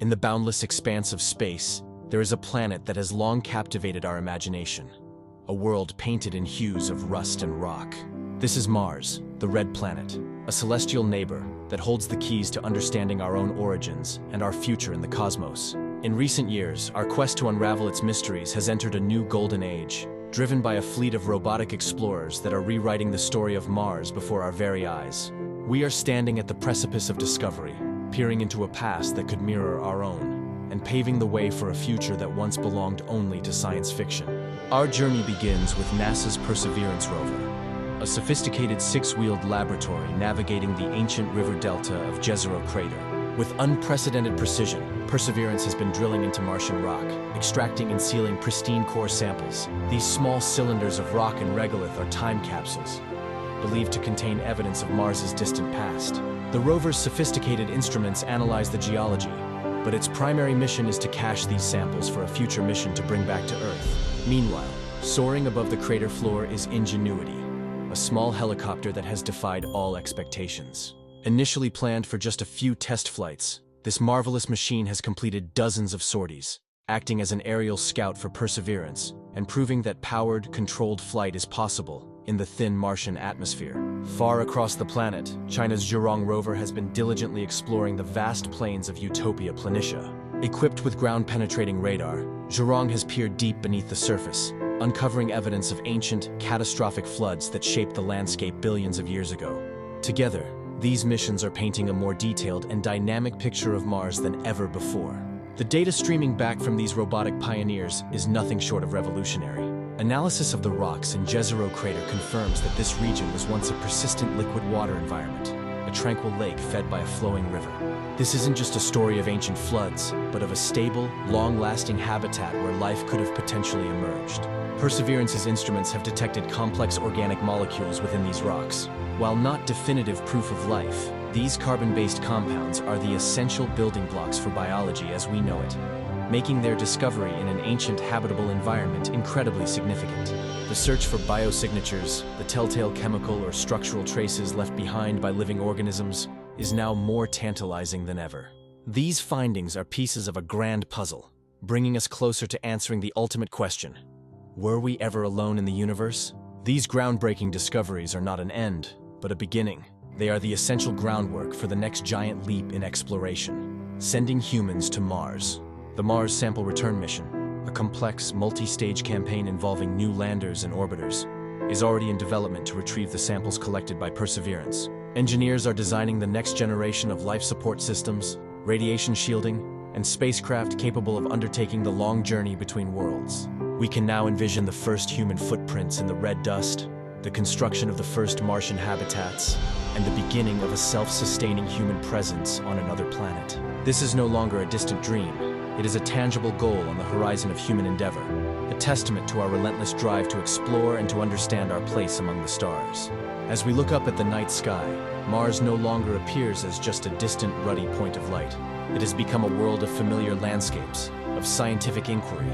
In the boundless expanse of space, there is a planet that has long captivated our imagination. A world painted in hues of rust and rock. This is Mars, the red planet, a celestial neighbor that holds the keys to understanding our own origins and our future in the cosmos. In recent years, our quest to unravel its mysteries has entered a new golden age, driven by a fleet of robotic explorers that are rewriting the story of Mars before our very eyes. We are standing at the precipice of discovery, peering into a past that could mirror our own, and paving the way for a future that once belonged only to science fiction. Our journey begins with NASA's Perseverance rover, a sophisticated six-wheeled laboratory navigating the ancient river delta of Jezero Crater. With unprecedented precision, Perseverance has been drilling into Martian rock, extracting and sealing pristine core samples. These small cylinders of rock and regolith are time capsules, believed to contain evidence of Mars's distant past. The rover's sophisticated instruments analyze the geology, but its primary mission is to cache these samples for a future mission to bring back to Earth. Meanwhile, soaring above the crater floor is Ingenuity, a small helicopter that has defied all expectations. Initially planned for just a few test flights, this marvelous machine has completed dozens of sorties, acting as an aerial scout for Perseverance and proving that powered, controlled flight is possible in the thin Martian atmosphere. Far across the planet, China's Zhurong rover has been diligently exploring the vast plains of Utopia Planitia. Equipped with ground-penetrating radar, Zhurong has peered deep beneath the surface, uncovering evidence of ancient, catastrophic floods that shaped the landscape billions of years ago. Together, these missions are painting a more detailed and dynamic picture of Mars than ever before. The data streaming back from these robotic pioneers is nothing short of revolutionary. Analysis of the rocks in Jezero Crater confirms that this region was once a persistent liquid water environment, a tranquil lake fed by a flowing river. This isn't just a story of ancient floods, but of a stable, long-lasting habitat where life could have potentially emerged. Perseverance's instruments have detected complex organic molecules within these rocks. While not definitive proof of life, these carbon-based compounds are the essential building blocks for biology as we know it, making their discovery in an ancient habitable environment incredibly significant. The search for biosignatures, the telltale chemical or structural traces left behind by living organisms, is now more tantalizing than ever. These findings are pieces of a grand puzzle, bringing us closer to answering the ultimate question: were we ever alone in the universe? These groundbreaking discoveries are not an end, but a beginning. They are the essential groundwork for the next giant leap in exploration, sending humans to Mars. The Mars Sample Return Mission, a complex, multi-stage campaign involving new landers and orbiters, is already in development to retrieve the samples collected by Perseverance. Engineers are designing the next generation of life support systems, radiation shielding, and spacecraft capable of undertaking the long journey between worlds. We can now envision the first human footprints in the red dust, the construction of the first Martian habitats, and the beginning of a self-sustaining human presence on another planet. This is no longer a distant dream. It is a tangible goal on the horizon of human endeavor, a testament to our relentless drive to explore and to understand our place among the stars. As we look up at the night sky, Mars no longer appears as just a distant, ruddy point of light. It has become a world of familiar landscapes, of scientific inquiry,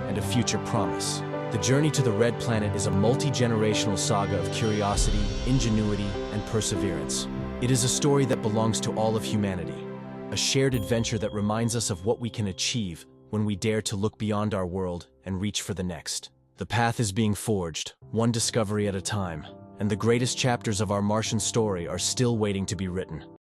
and of future promise. The journey to the Red Planet is a multi-generational saga of curiosity, ingenuity, and perseverance. It is a story that belongs to all of humanity, a shared adventure that reminds us of what we can achieve when we dare to look beyond our world and reach for the next. The path is being forged, one discovery at a time, and the greatest chapters of our Martian story are still waiting to be written.